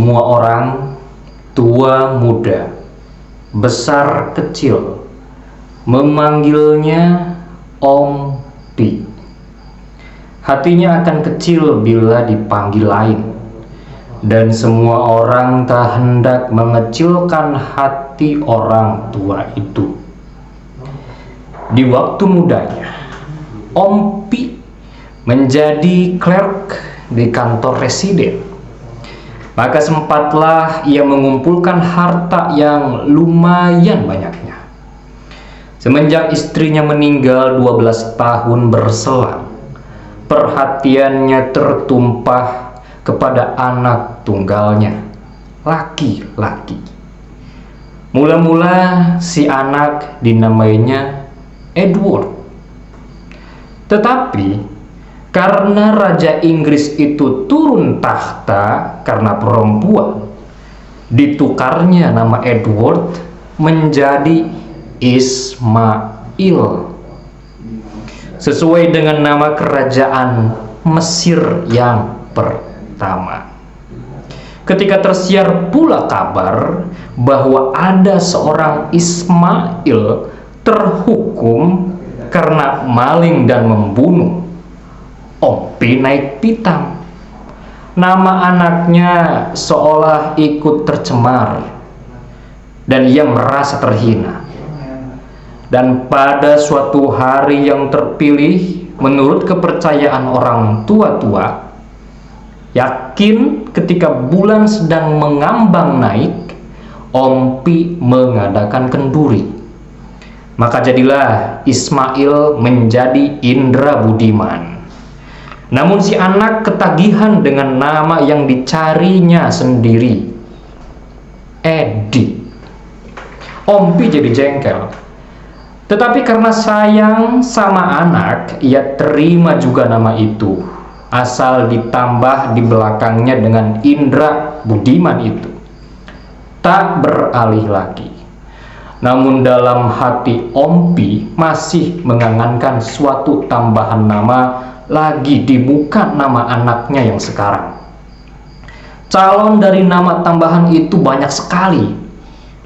semua orang, tua muda, besar kecil, memanggilnya Om Pi. Hatinya akan kecil bila dipanggil lain, dan semua orang tak hendak mengecilkan hati orang tua itu. Di waktu mudanya, Om Pi menjadi clerk di kantor residen. Maka sempatlah ia mengumpulkan harta yang lumayan banyaknya. Semenjak istrinya meninggal 12 tahun berselang, perhatiannya tertumpah kepada anak tunggalnya, laki-laki. Mula-mula si anak dinamainya Edward. Tetapi karena Raja Inggris itu turun tahta karena perempuan, ditukarnya nama Edward menjadi Ismail, sesuai dengan nama kerajaan Mesir yang pertama. Ketika tersiar pula kabar bahwa ada seorang Ismail terhukum karena maling dan membunuh, Om Pi naik pitam. Nama anaknya seolah ikut tercemar dan ia merasa terhina. Dan pada suatu hari yang terpilih menurut kepercayaan orang tua-tua, yakin ketika bulan sedang mengambang naik, Om Pi mengadakan kenduri. Maka jadilah Ismail menjadi Indra Budiman. Namun si anak ketagihan dengan nama yang dicarinya sendiri, Edi. Om Pi jadi jengkel. Tetapi karena sayang sama anak, ia terima juga nama itu, asal ditambah di belakangnya dengan Indra Budiman itu. Tak beralih lagi. Namun dalam hati Om Pi masih mengangankan suatu tambahan nama lagi di muka nama anaknya yang sekarang. Calon dari nama tambahan itu banyak sekali,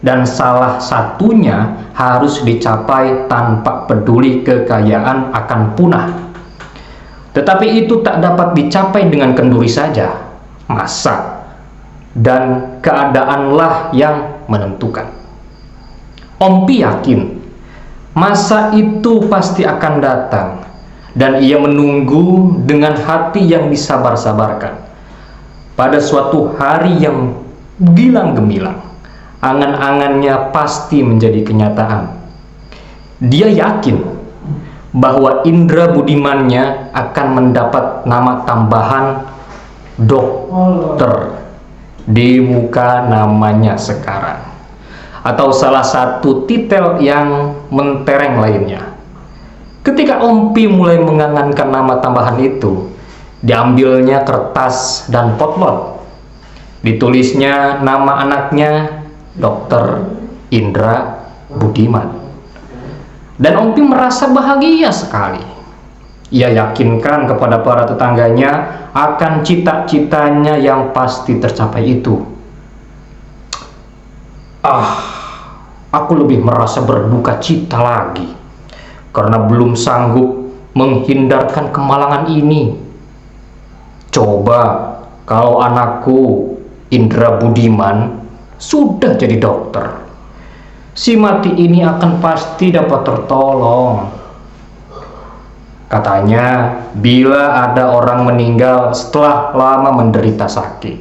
dan salah satunya harus dicapai tanpa peduli kekayaan akan punah. Tetapi itu tak dapat dicapai dengan kenduri saja, masa dan keadaanlah yang menentukan. Om Pi yakin masa itu pasti akan datang, dan ia menunggu dengan hati yang disabar-sabarkan. Pada suatu hari yang gilang gemilang, angan-angannya pasti menjadi kenyataan. Dia yakin bahwa Indra Budimannya akan mendapat nama tambahan dokter di muka namanya sekarang, atau salah satu titel yang mentereng lainnya. Ketika Om Pi mulai mengangankan nama tambahan itu, diambilnya kertas dan potlot. Ditulisnya nama anaknya Dr. Indra Budiman. Dan Om Pi merasa bahagia sekali. Ia yakinkan kepada para tetangganya akan cita-citanya yang pasti tercapai itu. Aku lebih merasa berduka cita lagi karena belum sanggup menghindarkan kemalangan ini. Coba kalau anakku Indra Budiman sudah jadi dokter, si mati ini akan pasti dapat tertolong. Katanya bila ada orang meninggal setelah lama menderita sakit.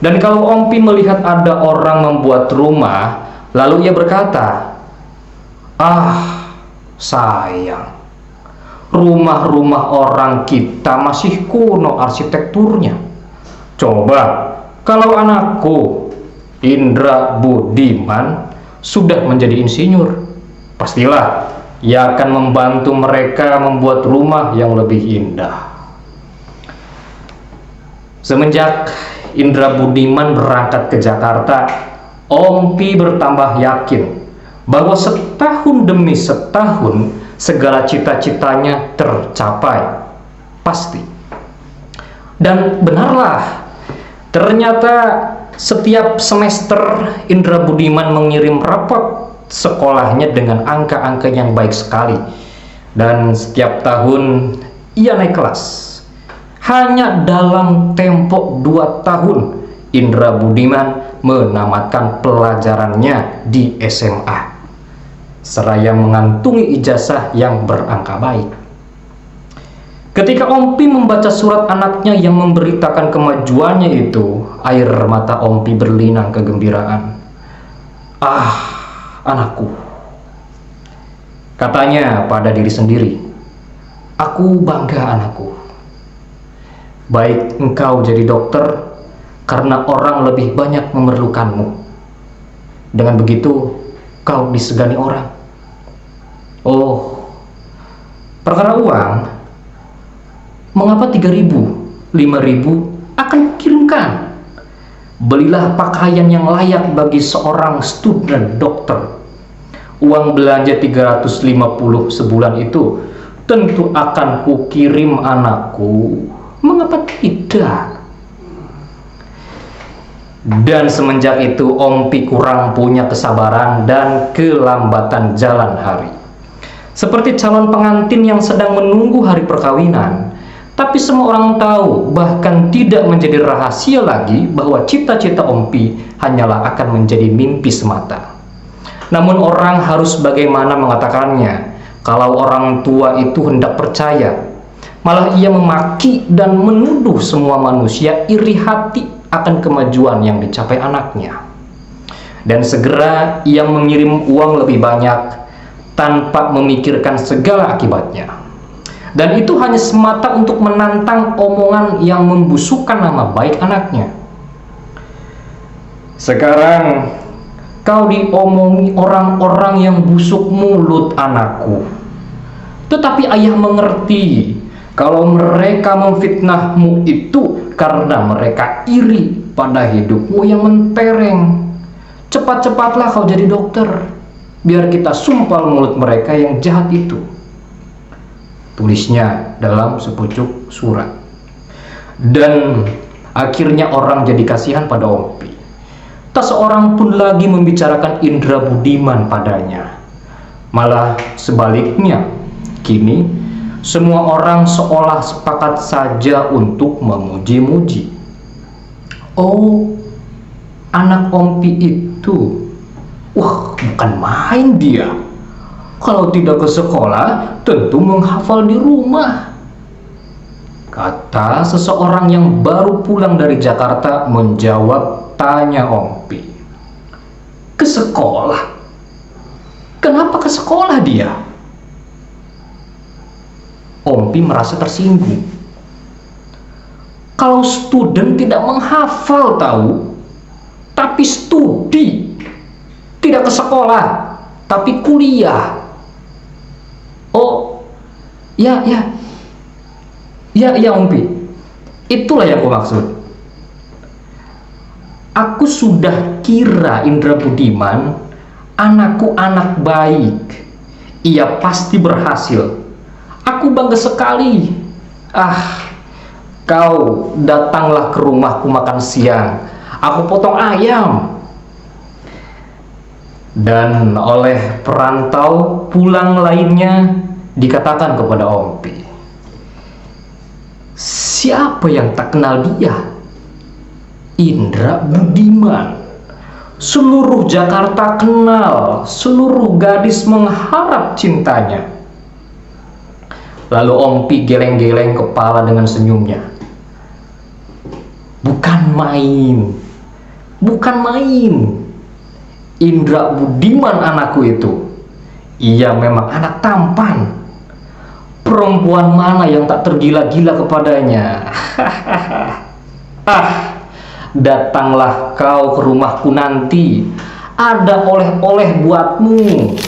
Dan kalau Om Pi melihat ada orang membuat rumah, lalu ia berkata, sayang, rumah-rumah orang kita masih kuno arsitekturnya. Coba kalau anakku Indra Budiman sudah menjadi insinyur, pastilah ia akan membantu mereka membuat rumah yang lebih indah. Semenjak Indra Budiman berangkat ke Jakarta, Om Pi bertambah yakin bahwa setahun demi setahun segala cita-citanya tercapai, pasti. Dan benarlah, Ternyata setiap semester Indra Budiman mengirim rapot sekolahnya dengan angka-angka yang baik sekali. Dan setiap tahun ia naik kelas. Hanya dalam tempo 2 tahun Indra Budiman menamatkan pelajarannya di SMA, seraya mengantungi ijazah yang berangka baik. Ketika Ompi membaca surat anaknya yang memberitakan kemajuannya itu, air mata Ompi berlinang kegembiraan. "Ah, anakku," katanya pada diri sendiri. "Aku bangga anakku. Baik engkau jadi dokter karena orang lebih banyak memerlukanmu. Dengan begitu kau disegani orang. Oh, perkara uang, mengapa 3.000, 5.000 akan kirimkan? Belilah pakaian yang layak bagi seorang student dokter. Uang belanja 350 sebulan itu tentu akan kukirim anakku. Mengapa tidak?" Dan semenjak itu Ompi kurang punya kesabaran dan kelambatan jalan hari. Seperti calon pengantin yang sedang menunggu hari perkawinan. Tapi semua orang tahu, bahkan tidak menjadi rahasia lagi, bahwa cita-cita Ompi hanyalah akan menjadi mimpi semata. Namun orang harus bagaimana mengatakannya kalau orang tua itu hendak percaya? Malah ia memaki dan menuduh semua manusia iri hati akan kemajuan yang dicapai anaknya. Dan segera ia mengirim uang lebih banyak tanpa memikirkan segala akibatnya. Dan itu hanya semata untuk menantang omongan yang membusukkan nama baik anaknya. "Sekarang kau diomongi orang-orang yang busuk mulut, anakku. Tetapi ayah mengerti kalau mereka memfitnahmu itu karena mereka iri pada hidupmu yang mentereng. Cepat-cepatlah kau jadi dokter, biar kita sumpal mulut mereka yang jahat itu," tulisnya dalam sepucuk surat. Dan akhirnya orang jadi kasihan pada Ompi. Tak seorang pun lagi membicarakan Indra Budiman padanya. Malah sebaliknya, kini semua orang seolah sepakat saja untuk memuji-muji. "Oh, anak Ompi itu, wah, bukan main dia. Kalau tidak ke sekolah, tentu menghafal di rumah," kata seseorang yang baru pulang dari Jakarta menjawab tanya Ompi. "Ke sekolah? Kenapa ke sekolah dia?" Ompi merasa tersinggung. Kalau student tidak menghafal tahu, tapi studi, tidak ke sekolah, tapi kuliah. "Oh, ya Ompi, itulah yang aku maksud. Aku sudah kira Indra Budiman anakku anak baik. Ia pasti berhasil. Aku bangga sekali. Ah, kau datanglah ke rumahku makan siang. Aku potong ayam." Dan oleh perantau pulang lainnya dikatakan kepada Ompi, "Siapa yang tak kenal dia? Indra Budiman. Seluruh Jakarta kenal, seluruh gadis mengharap cintanya." Lalu Ompi geleng-geleng kepala dengan senyumnya. Bukan main. Indra Budiman anakku itu. Ia memang anak tampan. Perempuan mana yang tak tergila-gila kepadanya? Ah, datanglah kau ke rumahku nanti. Ada oleh-oleh buatmu.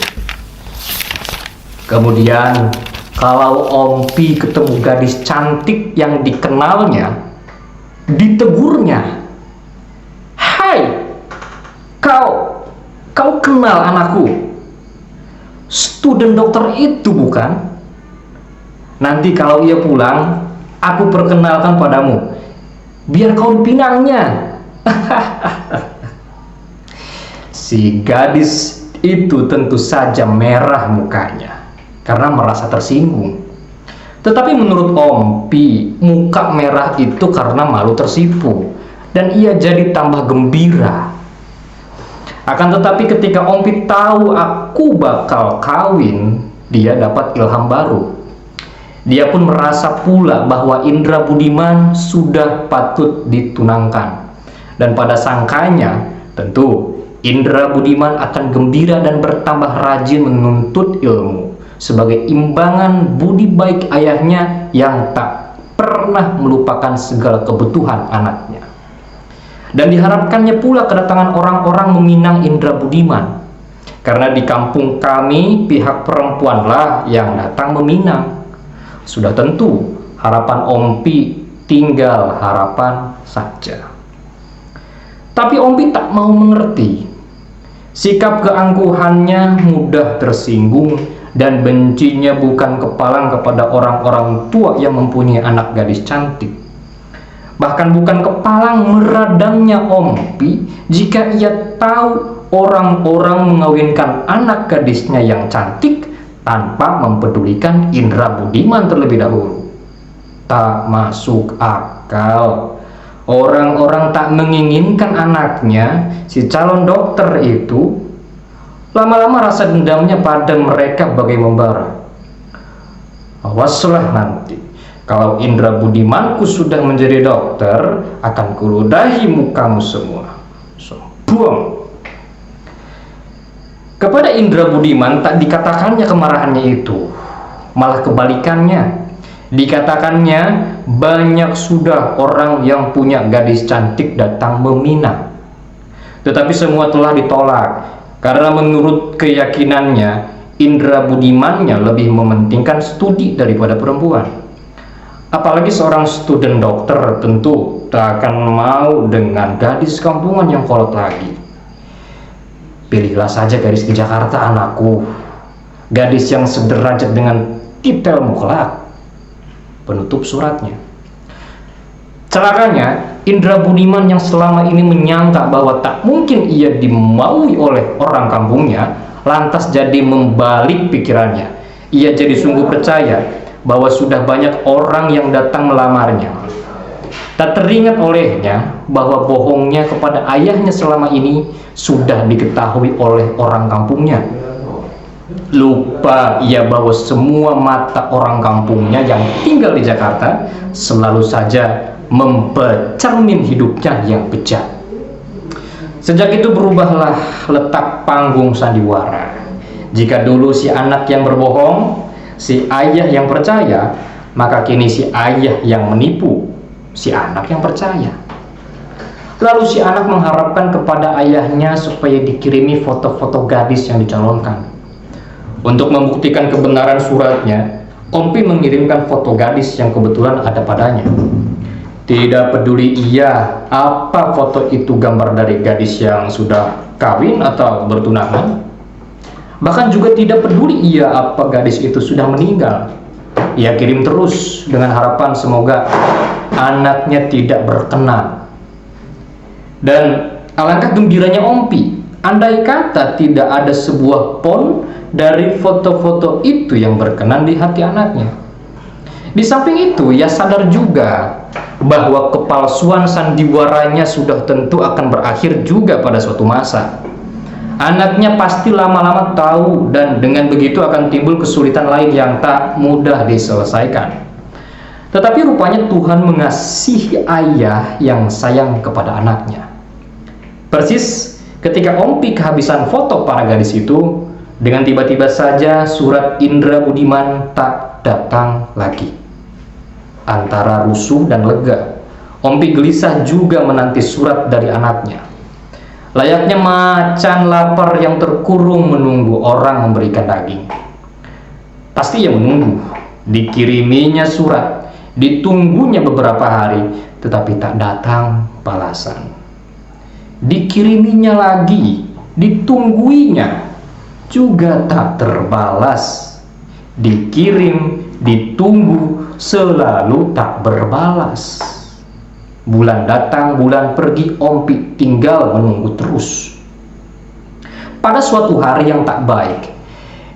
Kemudian kalau Ompi ketemu gadis cantik yang dikenalnya, ditegurnya, "Hai, kau kenal anakku? Student dokter itu bukan? Nanti kalau ia pulang, aku perkenalkan padamu. biar kau dipinangnya. Si gadis itu tentu saja merah mukanya karena merasa tersinggung. Tetapi menurut Ompi, muka merah itu karena malu tersipu, dan ia jadi tambah gembira. Akan tetapi ketika Ompi tahu aku bakal kawin, dia dapat ilham baru. Dia pun merasa pula bahwa Indra Budiman sudah patut ditunangkan. Dan pada sangkanya, tentu Indra Budiman akan gembira dan bertambah rajin menuntut ilmu sebagai imbangan budi baik ayahnya yang tak pernah melupakan segala kebutuhan anaknya. Dan diharapkannya pula kedatangan orang-orang meminang Indra Budiman, karena di kampung kami pihak perempuanlah yang datang meminang. Sudah tentu harapan Ompi tinggal harapan saja. Tapi Ompi tak mau mengerti. Sikap keangkuhannya mudah tersinggung, dan bencinya bukan kepalang kepada orang-orang tua yang mempunyai anak gadis cantik. Bahkan bukan kepalang meradangnya Ompi jika ia tahu orang-orang mengawinkan anak gadisnya yang cantik tanpa mempedulikan Indra Budiman terlebih dahulu. Tak masuk akal. Orang-orang tak menginginkan anaknya, si calon dokter itu. Lama-lama rasa dendamnya pada mereka bagai membara. Awaslah nanti, kalau Indra Budimanku sudah menjadi dokter, akan kuludahi mukamu semua. Buang. Kepada Indra Budiman tak dikatakannya kemarahannya itu, malah kebalikannya. Dikatakannya banyak sudah orang yang punya gadis cantik datang meminang. Tetapi semua telah ditolak, karena menurut keyakinannya Indra Budimannya lebih mementingkan studi daripada perempuan. Apalagi seorang student dokter tentu tak akan mau dengan gadis kampungan yang kolot lagi. Pilihlah saja gadis di Jakarta anakku, gadis yang sederajat dengan titelmu kelak. Penutup suratnya. Celakanya, Indra Budiman yang selama ini menyangka bahwa tak mungkin ia dimaui oleh orang kampungnya, lantas jadi membalik pikirannya. Ia jadi sungguh percaya bahwa sudah banyak orang yang datang melamarnya. Tak teringat olehnya bahwa bohongnya kepada ayahnya selama ini sudah diketahui oleh orang kampungnya. Lupa ia bahwa semua mata orang kampungnya yang tinggal di Jakarta selalu saja mempercermin hidupnya yang bejat. Sejak itu berubahlah letak panggung sandiwara. Jika dulu si anak yang berbohong, si ayah yang percaya, maka kini si ayah yang menipu, si anak yang percaya. Lalu si anak mengharapkan kepada ayahnya supaya dikirimi foto-foto gadis yang dicalonkan. Untuk membuktikan kebenaran suratnya, Ompi mengirimkan foto gadis yang kebetulan ada padanya. Tidak peduli ia apa foto itu gambar dari gadis yang sudah kawin atau bertunangan. Bahkan juga tidak peduli ia apa gadis itu sudah meninggal. Ia kirim terus dengan harapan semoga anaknya tidak berkenan. Dan alangkah gembiranya Ompi, andai kata tidak ada sebuah pon dari foto-foto itu yang berkenan di hati anaknya. Di samping itu, ia sadar juga bahwa kepalsuan sandiwaranya sudah tentu akan berakhir juga pada suatu masa. Anaknya pasti lama-lama tahu, dan dengan begitu akan timbul kesulitan lain yang tak mudah diselesaikan. Tetapi rupanya Tuhan mengasihi ayah yang sayang kepada anaknya. Persis ketika Ompi kehabisan foto para gadis itu, dengan tiba-tiba saja surat Indra Budiman tak datang lagi. Antara rusuh dan lega, Ompi gelisah juga menanti surat dari anaknya. Layaknya macan lapar yang terkurung menunggu orang memberikan daging. Pasti ia menunggu, dikiriminya surat, ditunggunya beberapa hari, tetapi tak datang balasan. Dikiriminya lagi, ditungguinya, juga tak terbalas. Dikirim, ditunggu, selalu tak berbalas. Bulan datang, bulan pergi, Ompi tinggal menunggu terus. Pada suatu hari yang tak baik,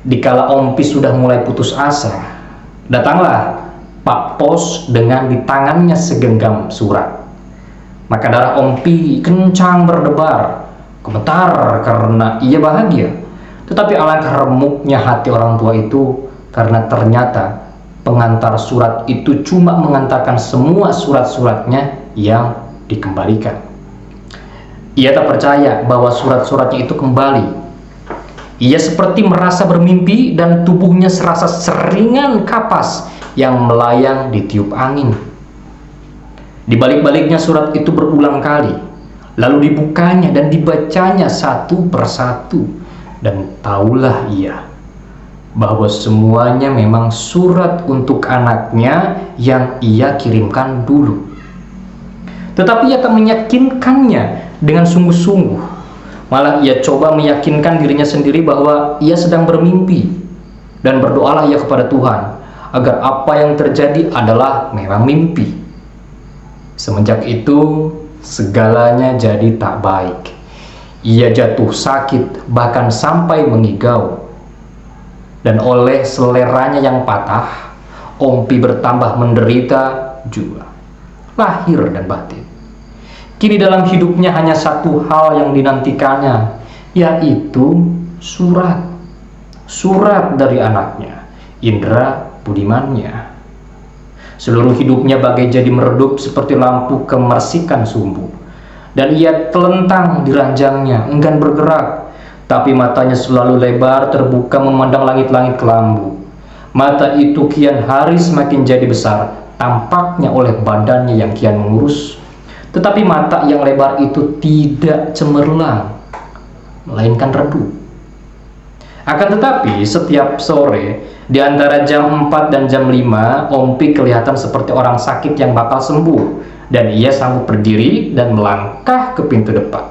dikala Ompi sudah mulai putus asa, datanglah Pak Pos dengan di tangannya segenggam surat. Maka darah Ompi kencang berdebar, gemetar karena ia bahagia. Tetapi alangkah remuknya hati orang tua itu, karena ternyata pengantar surat itu cuma mengantarkan semua surat-suratnya yang dikembalikan. Ia tak percaya bahwa surat-suratnya itu kembali. Ia seperti merasa bermimpi dan tubuhnya serasa seringan kapas yang melayang ditiup angin. Di balik-baliknya surat itu berulang kali, lalu dibukanya dan dibacanya satu persatu, dan tahulah ia bahwa semuanya memang surat untuk anaknya yang ia kirimkan dulu. Tetapi ia tak meyakinkannya dengan sungguh-sungguh. Malah ia coba meyakinkan dirinya sendiri bahwa ia sedang bermimpi. Dan berdoalah ia kepada Tuhan agar apa yang terjadi adalah memang mimpi. Semenjak itu segalanya jadi tak baik. Ia jatuh sakit, bahkan sampai mengigau. Dan oleh seleranya yang patah, Ompi bertambah menderita juga, lahir dan batin. Kini dalam hidupnya hanya satu hal yang dinantikannya, yaitu surat. Surat dari anaknya, Indra Budimannya. Seluruh hidupnya bagai jadi meredup seperti lampu kemersikan sumbu. Dan ia telentang di ranjangnya, enggan bergerak. Tapi matanya selalu lebar terbuka memandang langit-langit kelambu. Mata itu kian hari semakin jadi besar, tampaknya oleh badannya yang kian mengurus. Tetapi mata yang lebar itu tidak cemerlang, melainkan redup. Akan tetapi setiap sore, di antara jam 4 dan jam 5, Ompi kelihatan seperti orang sakit yang bakal sembuh. Dan ia sanggup berdiri dan melangkah ke pintu depan.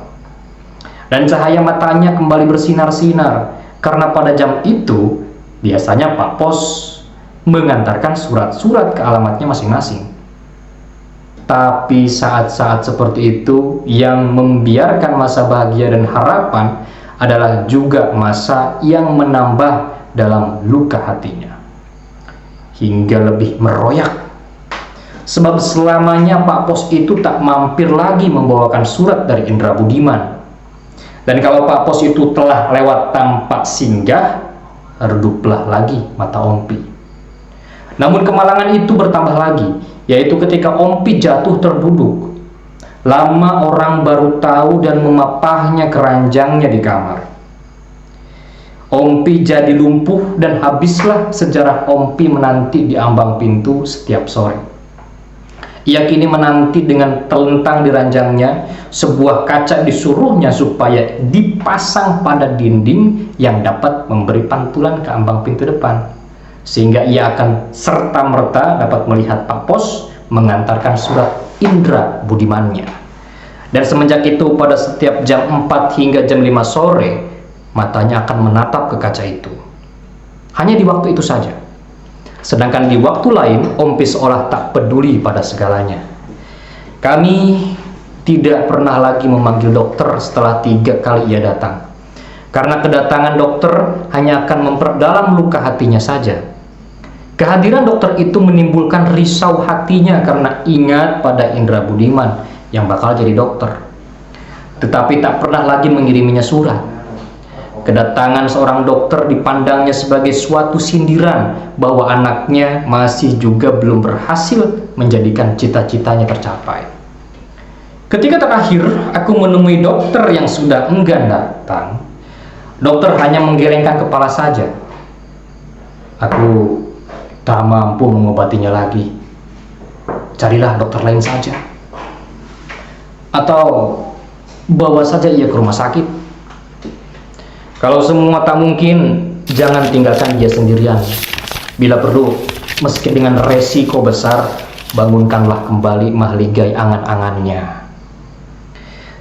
Dan cahaya matanya kembali bersinar-sinar, karena pada jam itu biasanya Pak Pos mengantarkan surat-surat ke alamatnya masing-masing. Tapi saat-saat seperti itu yang membiarkan masa bahagia dan harapan adalah juga masa yang menambah dalam luka hatinya, hingga lebih meroyak. Sebab selamanya Pak Pos itu tak mampir lagi membawakan surat dari Indra Budiman. Dan kalau Pak Pos itu telah lewat tanpa singgah, reduplah lagi mata Ompi. Namun kemalangan itu bertambah lagi, yaitu ketika Ompi jatuh terduduk. Lama orang baru tahu dan memapahnya keranjangnya di kamar. Ompi jadi lumpuh dan habislah sejarah Ompi menanti di ambang pintu setiap sore. Ia kini menanti dengan telentang di ranjangnya, sebuah kaca disuruhnya supaya dipasang pada dinding yang dapat memberi pantulan ke ambang pintu depan, sehingga ia akan serta-merta dapat melihat Pak Pos mengantarkan surat Indra Budimannya. Dan semenjak itu pada setiap jam 4 hingga jam 5 sore, matanya akan menatap ke kaca itu. Hanya di waktu itu saja. Sedangkan di waktu lain, Ompi seolah tak peduli pada segalanya. Kami tidak pernah lagi memanggil dokter setelah 3 kali ia datang. Karena kedatangan dokter hanya akan memperdalam luka hatinya saja. Kehadiran dokter itu menimbulkan risau hatinya karena ingat pada Indra Budiman yang bakal jadi dokter. Tetapi tak pernah lagi mengiriminya surat. Kedatangan seorang dokter dipandangnya sebagai suatu sindiran bahwa anaknya masih juga belum berhasil menjadikan cita-citanya tercapai. Ketika terakhir aku menemui dokter yang sudah enggan datang, dokter hanya menggelengkan kepala saja. Aku tak mampu mengobatinya lagi. Carilah dokter lain saja. Atau bawa saja ia ke rumah sakit. Kalau semua tak mungkin, jangan tinggalkan dia sendirian. Bila perlu, meski dengan resiko besar, bangunkanlah kembali mahligai angan-angannya.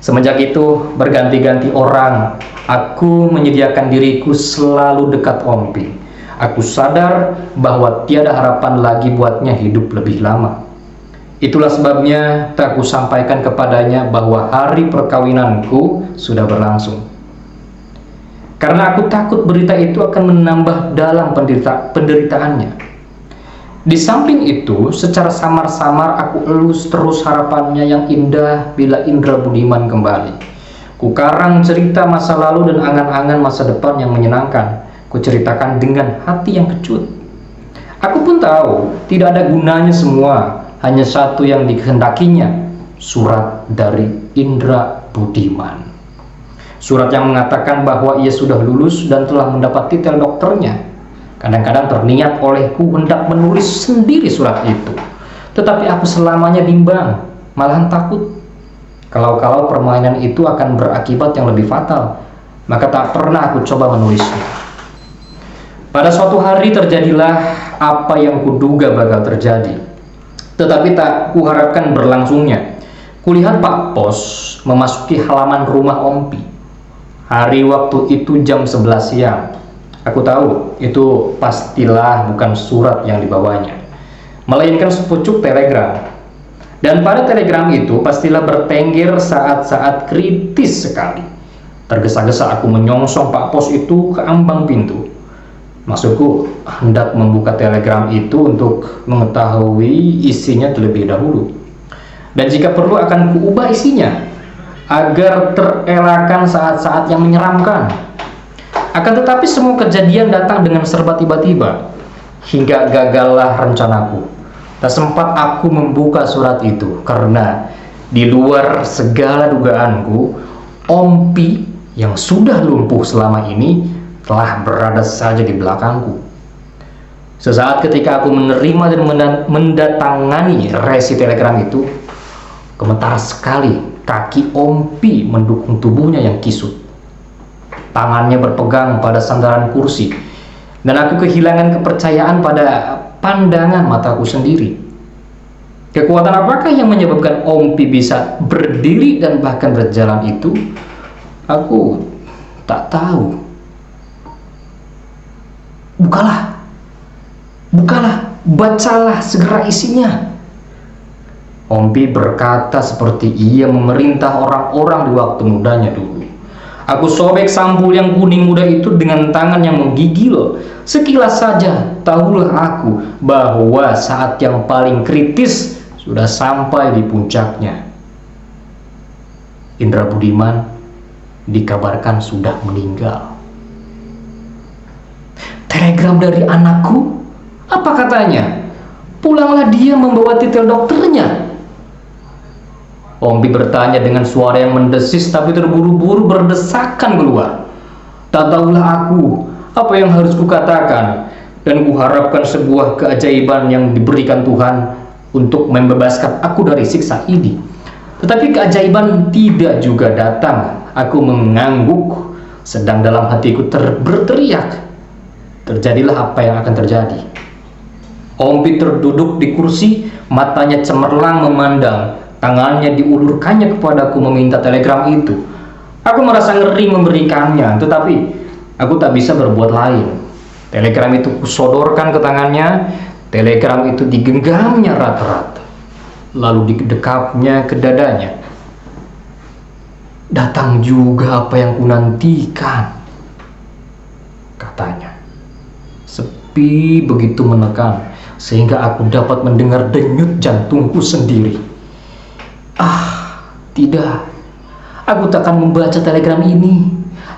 Semenjak itu, berganti-ganti orang, aku menyediakan diriku selalu dekat Ompi. Aku sadar bahwa tiada harapan lagi buatnya hidup lebih lama. Itulah sebabnya tak kusampaikan kepadanya bahwa hari perkawinanku sudah berlangsung. Karena aku takut berita itu akan menambah dalam penderitaannya. Di samping itu, secara samar-samar aku elus terus harapannya yang indah bila Indra Budiman kembali. Kukarang cerita masa lalu dan angan-angan masa depan yang menyenangkan. Kuceritakan dengan hati yang kecut. Aku pun tahu tidak ada gunanya semua, hanya satu yang dikehendakinya, surat dari Indra Budiman. Surat yang mengatakan bahwa ia sudah lulus dan telah mendapat titel dokternya. Kadang-kadang terniat olehku hendak menulis sendiri surat itu, tetapi aku selamanya bimbang, malahan takut. Kalau permainan itu akan berakibat yang lebih fatal, maka tak pernah aku coba menulisnya. Pada suatu hari terjadilah apa yang kuduga bakal terjadi, tetapi tak kuharapkan berlangsungnya. Kulihat Pak Pos memasuki halaman rumah Ompi. Hari waktu itu jam 11 siang. Aku tahu itu pastilah bukan surat yang dibawanya, melainkan sepucuk telegram. Dan pada telegram itu pastilah bertengger saat-saat kritis sekali. Tergesa-gesa aku menyongsong Pak Pos itu ke ambang pintu. Maksudku hendak membuka telegram itu untuk mengetahui isinya terlebih dahulu. Dan jika perlu akan kuubah isinya agar terelakkan saat-saat yang menyeramkan. Akan tetapi semua kejadian datang dengan serba tiba-tiba, hingga gagallah rencanaku. Tak sempat aku membuka surat itu karena di luar segala dugaanku, Ompi yang sudah lumpuh selama ini telah berada saja di belakangku. Sesaat ketika aku menerima dan mendatangani resi telegram itu, gemetar sekali kaki Ompi mendukung tubuhnya yang kisut. Tangannya berpegang pada sandaran kursi, dan aku kehilangan kepercayaan pada pandangan mataku sendiri. Kekuatan apakah yang menyebabkan Ompi bisa berdiri dan bahkan berjalan itu? Aku tak tahu. Bukalah, bacalah segera isinya. Ompi berkata seperti ia memerintah orang-orang di waktu mudanya dulu. Aku sobek sampul yang kuning muda itu dengan tangan yang menggigil. Sekilas saja tahulah aku bahwa saat yang paling kritis sudah sampai di puncaknya. Indra Budiman dikabarkan sudah meninggal. Telegram dari anakku? Apa katanya? Pulanglah dia membawa titel dokternya. Ompi bertanya dengan suara yang mendesis tapi terburu-buru berdesakan keluar. Tak tahulah aku apa yang harus kukatakan, dan kuharapkan sebuah keajaiban yang diberikan Tuhan untuk membebaskan aku dari siksa ini. Tetapi keajaiban tidak juga datang. Aku mengangguk, sedang dalam hatiku berteriak. Terjadilah apa yang akan terjadi. Ompi terduduk di kursi, matanya cemerlang memandang. Tangannya diulurkannya kepadaku meminta telegram itu. Aku merasa ngeri memberikannya, tetapi aku tak bisa berbuat lain. Telegram itu kusodorkan ke tangannya. Telegram itu digenggamnya erat-erat, lalu didekapnya ke dadanya. Datang juga apa yang kunantikan, katanya. Sepi begitu menekan, sehingga aku dapat mendengar denyut jantungku sendiri. Tidak, aku tak akan membaca telegram ini.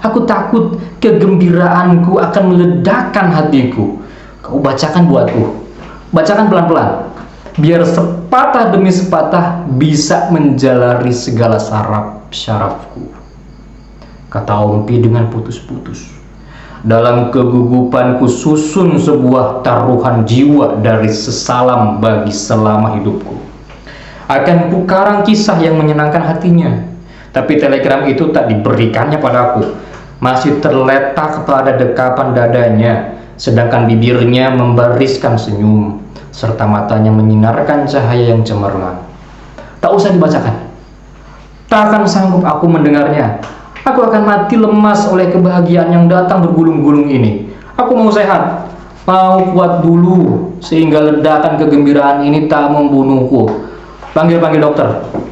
Aku takut kegembiraanku akan meledakkan hatiku. Kau bacakan buatku, bacakan pelan-pelan, biar sepatah demi sepatah bisa menjalari segala syaraf-syarafku, kata Ompi dengan putus-putus. Dalam kegugupanku susun sebuah taruhan jiwa dari sesalam bagi selama hidupku. Akan kukarang kisah yang menyenangkan hatinya. Tapi telegram itu tak diberikannya padaku. Masih terletak pada dekapan dadanya, sedangkan bibirnya membariskan senyum, serta matanya menyinarkan cahaya yang cemerlang. Tak usah dibacakan. Tak akan sanggup aku mendengarnya. Aku akan mati lemas oleh kebahagiaan yang datang bergulung-gulung ini. Aku mau sehat, mau kuat dulu, sehingga ledakan kegembiraan ini tak membunuhku. Panggil dokter.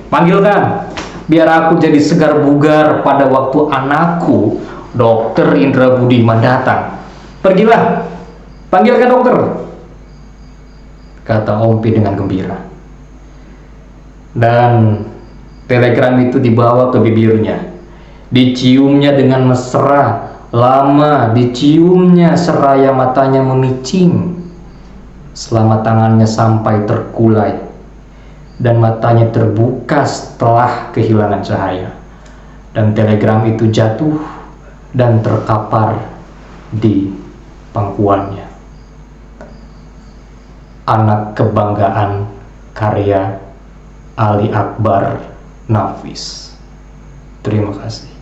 Panggilkan. Biar aku jadi segar bugar pada waktu anakku, Dokter Indra Budiman datang. Pergilah. Panggilkan dokter, kata Om Pi dengan gembira. Dan telegram itu dibawa ke bibirnya. Diciumnya dengan mesra. Lama diciumnya seraya matanya memicing. Selama tangannya sampai terkulai dan matanya terbuka setelah kehilangan cahaya. Dan telegram itu jatuh dan terkapar di pangkuannya. Anak Kebanggaan karya Ali Akbar Nafis. Terima kasih.